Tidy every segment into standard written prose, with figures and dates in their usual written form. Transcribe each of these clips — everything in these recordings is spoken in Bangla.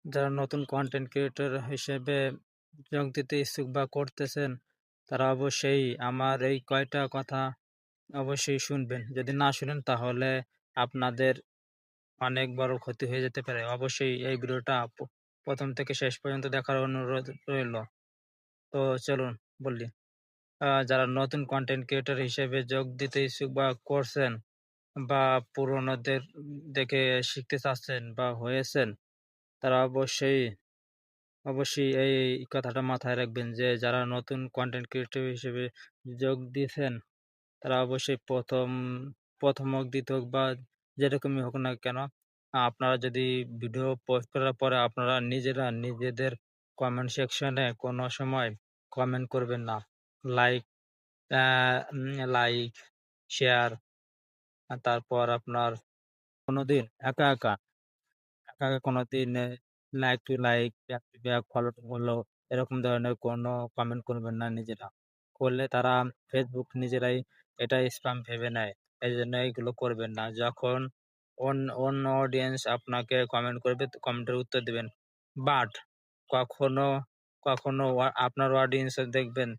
যারা নতুন কন্টেন্ট ক্রিয়েটর হিসেবে যোগ দিতে ইচ্ছুক বা করতেছেন, তারা অবশ্যই আমার এই কয়টা কথা অবশ্যই শুনবেন। যদি না শুনেন তাহলে আপনাদের অনেক বড় ক্ষতি হয়ে যেতে পারে। অবশ্যই এই ভিডিওটা ১ম থেকে শেষ পর্যন্ত দেখার অনুরোধ রইল। তো চলুন বলি। যারা নতুন কন্টেন্ট ক্রিয়েটর হিসেবে যোগ দিতে ইচ্ছুক বা করছেন বা পুরনোদের দেখে শিখতে চাচ্ছেন বা হয়েছেন, তারা অবশ্যই এই কথাটা মাথায় রাখবেন যে যারা নতুন কনটেন্ট ক্রিয়েটর হিসেবে যোগ দিয়েছেন, তারা অবশ্যই ১ম হোক, ২য় হোক বা যেরকমই হোক না কেন, আপনারা যদি ভিডিও পোস্ট করার পরে আপনারা নিজেরা নিজেদের কমেন্ট সেকশনে কোনো সময় কমেন্ট করবেন না। লাইক আ লাইক, শেয়ার তারপর আপনার কোনোদিন একা কোনোদিন like to like, back to back, follow to follow এরকম ধরনের কোনো কমেন্ট করবেন না নিজেরা। করলে তারা ফেসবুক নিজেরাই এটা স্প্যাম ভেবে নেয়। এজন্য এগুলো করবেন না। যখন অন্য অডিয়েন্স আপনাকে কমেন্ট করবে তো কমেন্টের উত্তর দিবেন। বাট কখনো, কখনো আপনার অডিয়েন্স দেখবেন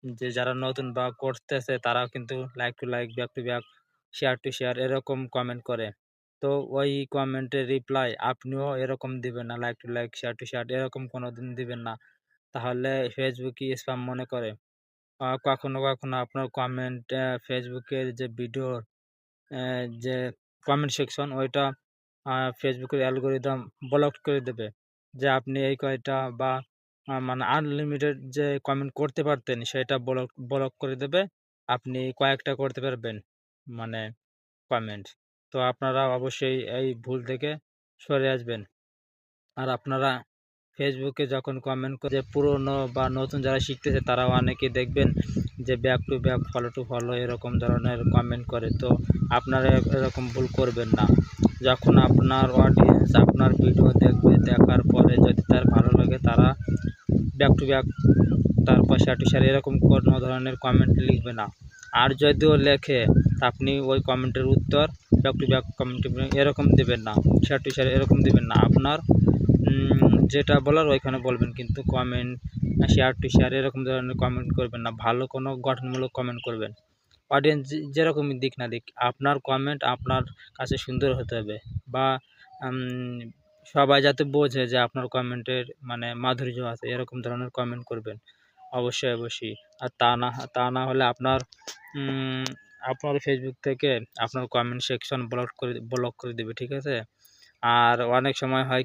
যে যারা নতুন বা করতেছে তারা কিন্তু like to like, back to back, share to share এরকম কমেন্ট করে। তো ওই কমেন্টের রিপ্লাই আপনিও এরকম দিবেন না। Like to like, share to share এরকম কোনোদিন দিবেন না। তাহলে ফেসবুকই স্প্যাম মনে করে। কখনো আপনার কমেন্ট ফেসবুকের যে ভিডিওর যে কমেন্ট সেকশন ওইটা ফেসবুকের অ্যালগরিদম ব্লক করে দেবে। যে আপনি এই কয়টা বা মানে আনলিমিটেড যে কমেন্ট করতে পারতেন সেটা ব্লক করে দেবে। আপনি কয়েকটা করতে পারবেন মানে কমেন্ট। তো আপনারা অবশ্যই এই ভুল থেকে সরে আসবেন। আর আপনারা ফেসবুকে যখন কমেন্ট করে যে পুরনো বা নতুন যারা শিখতেছে তারাও অনেকে দেখবেন যে back to back, follow to follow এরকম ধরনের কমেন্ট করে। তো আপনারা এরকম ভুল করবেন না। যখন আপনার অডিয়েন্স আপনার ভিডিও দেখবে, দেখার পরে যদি তার ভালো লাগে তারা ব্যাক টু ব্যাক, তারপর শেয়ার টু শেয়ার এরকম কোনো ধরনের কমেন্ট লিখবে না। আর যদিও লেখে আপনি ওই কমেন্টের উত্তর ব্যাক টু ব্যাক কমেন্ট এরকম দিবেন না। শেয়ার টু শেয়ার এরকম দিবেন না। আপনার যেটা বলার ওইখানে বলবেন, কিন্তু কমেন্ট শেয়ার টু শেয়ার এরকম ধরনের কমেন্ট করবেন না। ভালো কোনো গঠনমূলক কমেন্ট করবেন। অডিয়েন্স যেরকমই দিক না দিক, আপনার কমেন্ট আপনার কাছে সুন্দর হতে হবে বা উম সবাই যাতে বোঝে যে আপনার কমেন্টের মানে মাধুর্য আছে এরকম ধরনের কমেন্ট করবেন। অবশ্যই। আর তা না হলে উম আপনার ফেসবুক থেকে আপনার কমেন্ট সেকশন ব্লক করে দিবে, ঠিক আছে? আর অনেক সময় হয়